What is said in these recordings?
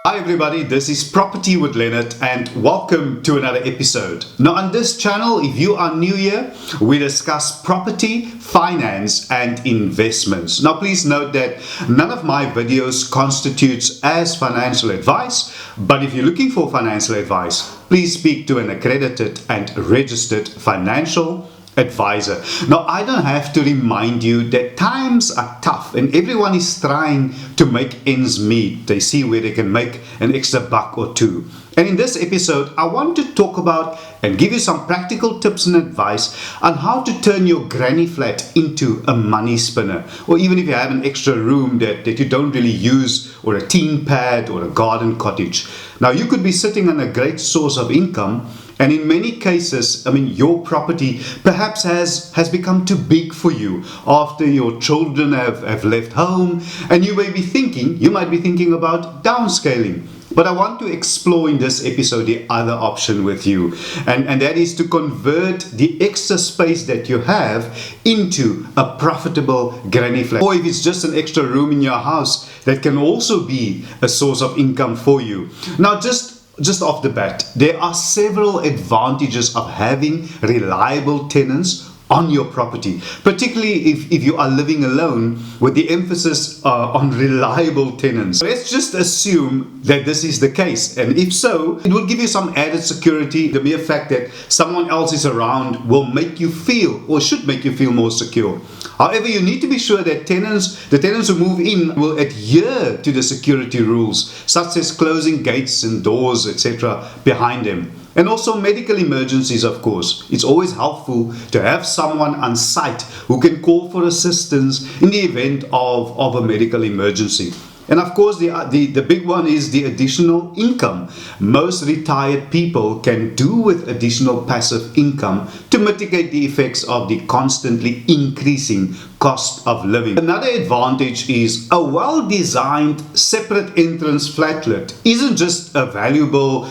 Hi everybody, this is Property with Leonard and welcome to another episode. Now on this channel, if you are new here, we discuss property, finance and investments. Now please note that none of my videos constitutes as financial advice, but if you're looking for financial advice, please speak to an accredited and registered financial advisor. Now, I don't have to remind you that times are tough and everyone is trying to make ends meet. They see where they can make an extra buck or two. And in this episode, I want to talk about and give you some practical tips and advice on how to turn your granny flat into a money spinner. Or even if you have an extra room that you don't really use, or a teen pad or a garden cottage. Now, you could be sitting on a great source of income. And in many cases, your property perhaps has become too big for you after your children have left home, and you might be thinking about downscaling. But I want to explore in this episode the other option with you, and that is to convert the extra space that you have into a profitable granny flat. Or if it's just an extra room in your house, that can also be a source of income for you. Now, just off the bat, there are several advantages of having reliable tenants on your property, particularly if you are living alone, with the emphasis on reliable tenants. Let's just assume that this is the case, and if so, it will give you some added security. The mere fact that someone else is around will make you feel, or should make you feel, more secure. However, you need to be sure that the tenants who move in will adhere to the security rules, such as closing gates and doors, etc. behind them. And also medical emergencies, of course. It's always helpful to have someone on site who can call for assistance in the event of a medical emergency. And of course, the big one is the additional income. Most retired people can do with additional passive income to mitigate the effects of the constantly increasing cost of living. Another advantage is a well-designed separate entrance flatlet isn't just a valuable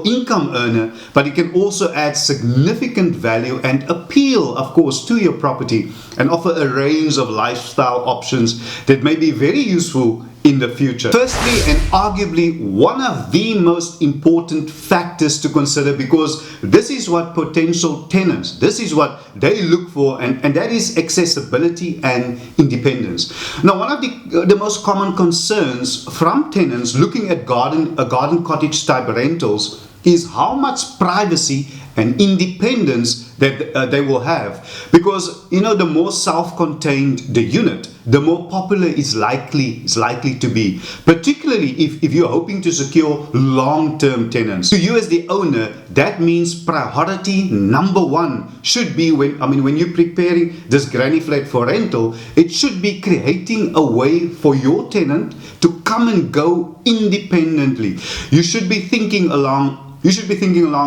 income earner, but it can also add significant value and appeal, of course, to your property and offer a range of lifestyle options that may be very useful in the future. Firstly, and arguably one of the most important factors to consider, because this is what potential tenants, this is what they look for, and that is accessibility and independence. Now, one of the most common concerns from tenants looking at garden cottage type rentals is how much privacy and independence that they will have, because the more self-contained the unit, the more popular it's likely to be, particularly if you're hoping to secure long-term tenants. To you as the owner, that means priority number one should be when you're preparing this granny flat for rental, it should be creating a way for your tenant to come and go independently. You should be thinking along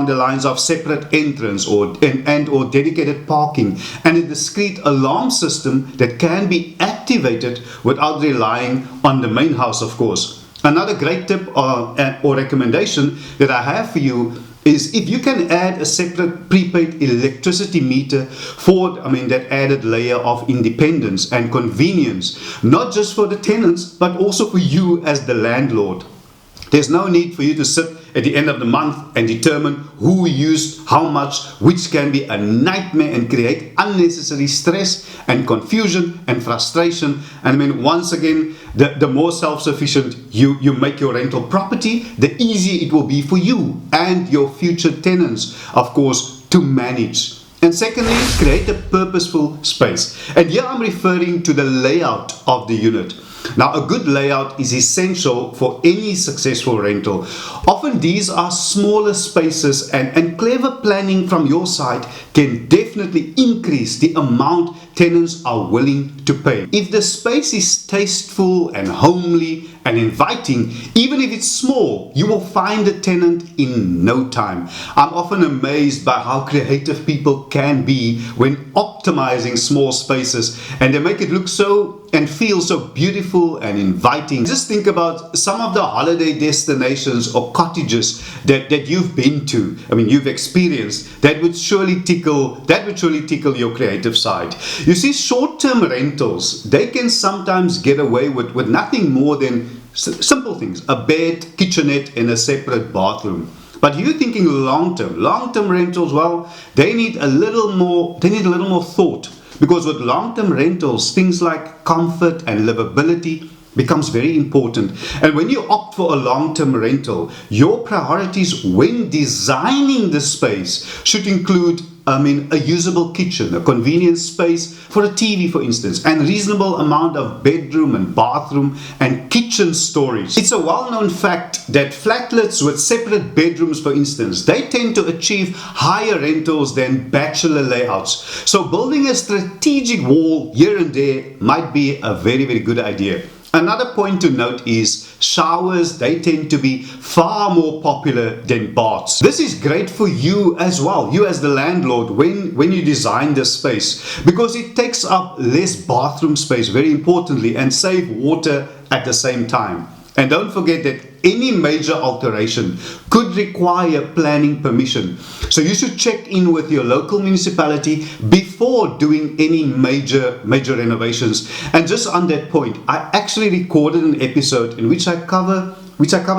the lines of separate entrance or dedicated parking, and a discrete alarm system that can be activated without relying on the main house, of course. Another great tip or recommendation that I have for you is if you can add a separate prepaid electricity meter for that added layer of independence and convenience, not just for the tenants but also for you as the landlord. There's no need for you to sit at the end of the month and determine who used how much, which can be a nightmare and create unnecessary stress and confusion and frustration. And once again, the more self-sufficient you make your rental property, the easier it will be for you and your future tenants, of course, to manage. And secondly, create a purposeful space. And here I'm referring to the layout of the unit. Now, a good layout is essential for any successful rental. Often these are smaller spaces, and clever planning from your side can definitely increase the amount tenants are willing to pay. If the space is tasteful and homely and inviting, even if it's small, you will find a tenant in no time. I'm often amazed by how creative people can be when optimizing small spaces, and they make it look so and feel so beautiful and inviting. Just think about some of the holiday destinations or cottages that you've been to, you've experienced, that would surely tickle your creative side. You see, short-term rentals, they can sometimes get away with nothing more than Simple things, a bed, kitchenette, and a separate bathroom. But you're thinking long-term rentals, well, they need a little more thought. Because with long-term rentals, things like comfort and livability becomes very important. And when you opt for a long-term rental, your priorities when designing the space should include a usable kitchen, a convenient space for a TV, for instance, and reasonable amount of bedroom and bathroom and kitchen storage. It's a well-known fact that flatlets with separate bedrooms, for instance, they tend to achieve higher rentals than bachelor layouts. So building a strategic wall here and there might be a very, very good idea. Another point to note is showers, they tend to be far more popular than baths. This is great for you as well, you as the landlord, when you design the space, because it takes up less bathroom space, very importantly, and save water at the same time. And don't forget that any major alteration could require planning permission. So you should check in with your local municipality before doing any major renovations. And just on that point, I actually recorded an episode in which I cover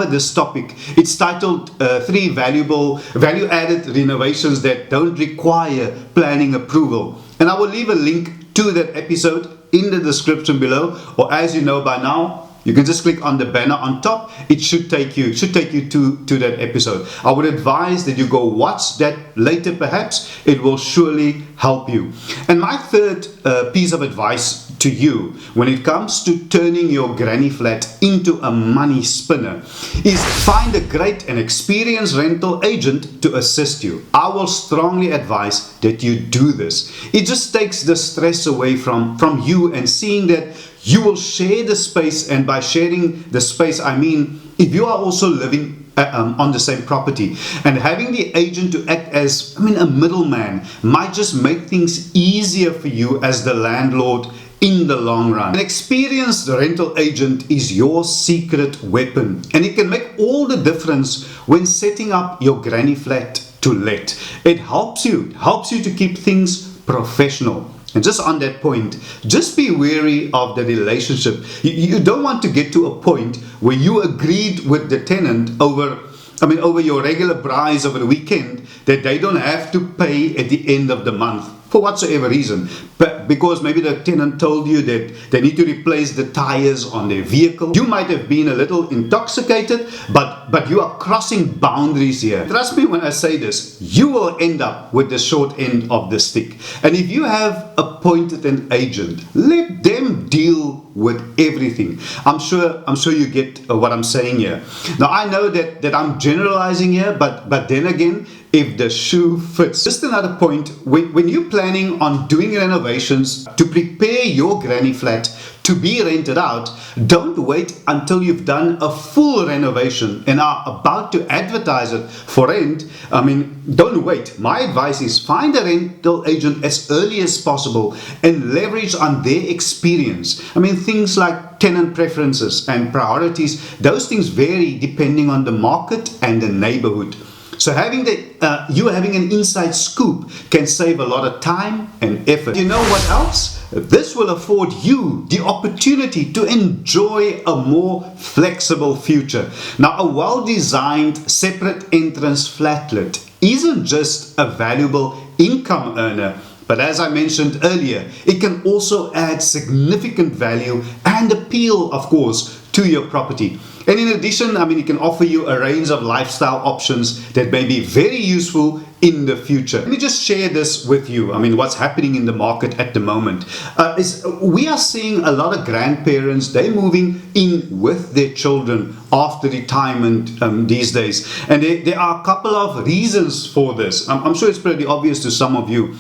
this topic. It's titled 3 value-added renovations that don't require planning approval. And I will leave a link to that episode in the description below, or as you know by now, you can just click on the banner on top. It should take you to that episode. I would advise that you go watch that later perhaps. It will surely help you. And my third piece of advice to you when it comes to turning your granny flat into a money spinner is find a great and experienced rental agent to assist you. I will strongly advise that you do this. It just takes the stress away from you, and seeing that you will share the space. And by sharing the space, I mean if you are also living on the same property, and having the agent to act as a middleman might just make things easier for you as the landlord in the long run. An experienced rental agent is your secret weapon, and it can make all the difference when setting up your granny flat to let. It helps you to keep things professional. And just on that point, just be wary of the relationship. You don't want to get to a point where you agreed with the tenant over your regular price over the weekend that they don't have to pay at the end of the month for whatsoever reason. But because maybe the tenant told you that they need to replace the tires on their vehicle. You might have been a little intoxicated, but you are crossing boundaries here. Trust me when I say this, you will end up with the short end of the stick. And if you have appointed an agent, let them deal with everything. I'm sure you get what I'm saying here. Now I know that I'm generalizing here, but then again, if the shoe fits. Just another point, when you're planning on doing renovations to prepare your granny flat to be rented out, don't wait until you've done a full renovation and are about to advertise it for rent. Don't wait. My advice is find a rental agent as early as possible and leverage on their experience. Things like tenant preferences and priorities, those things vary depending on the market and the neighborhood. So having an inside scoop can save a lot of time and effort. You know what else? This will afford you the opportunity to enjoy a more flexible future. Now, a well-designed separate entrance flatlet isn't just a valuable income earner, but as I mentioned earlier, it can also add significant value and appeal, of course, to your property. And in addition, it can offer you a range of lifestyle options that may be very useful in the future. Let me just share this with you. What's happening in the market at the moment is we are seeing a lot of grandparents, they're moving in with their children after retirement these days. And there are a couple of reasons for this. I'm sure it's pretty obvious to some of you.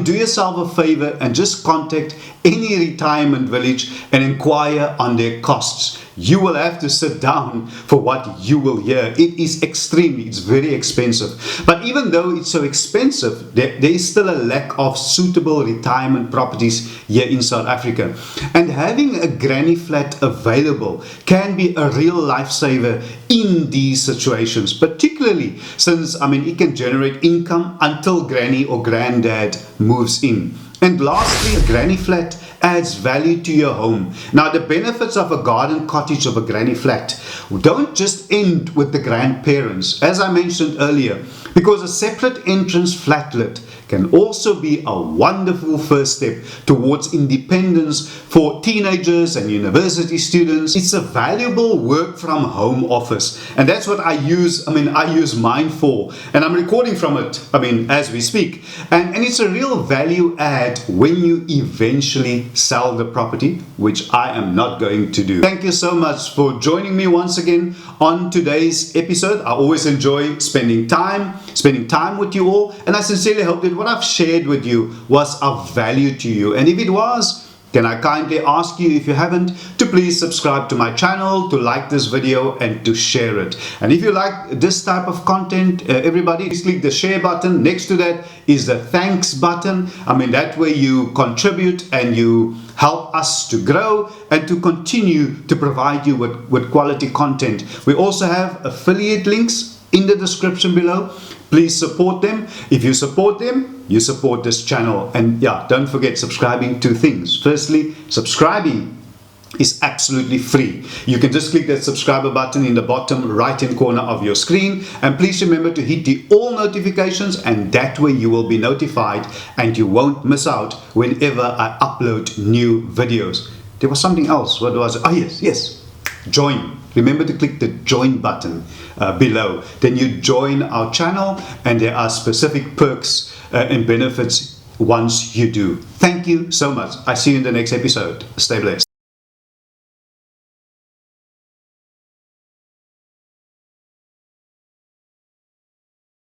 Do yourself a favor and just contact any retirement village and inquire on their costs. You will have to sit down for what you will hear. It's very expensive. But even though it's so expensive, there is still a lack of suitable retirement properties here in South Africa. And having a granny flat available can be a real lifesaver in these situations, particularly since it can generate income until granny or granddad moves in. And lastly, a granny flat adds value to your home. Now, the benefits of a garden cottage of a granny flat don't just end with the grandparents, as I mentioned earlier, because a separate entrance flatlet can also be a wonderful first step towards independence for teenagers and university students. It's a valuable work from home office, and that's what I use mine for, and I'm recording from it as we speak, and it's a real value add when you eventually sell the property, which I am not going to do. Thank you so much for joining me once again on today's episode. I always enjoy spending time with you all, and I sincerely hope that what I've shared with you was of value to you. And if it was, can I kindly ask you, if you haven't, to please subscribe to my channel, to like this video, and to share it. And if you like this type of content, everybody, please click the share button. Next to that is the thanks button. That way you contribute and you help us to grow and to continue to provide you with quality content. We also have affiliate links in the description below. Please support them. If you support them, you support this channel. And yeah, don't forget subscribing. Two things. Firstly, subscribing is absolutely free. You can just click that subscriber button in the bottom right hand corner of your screen, and please remember to hit the all notifications, and that way you will be notified and you won't miss out whenever I upload new videos. There was something else. What was it? Oh yes, join. Remember to click the join button below. Then you join our channel, and there are specific perks and benefits once you do. Thank you so much. I see you in the next episode. Stay blessed.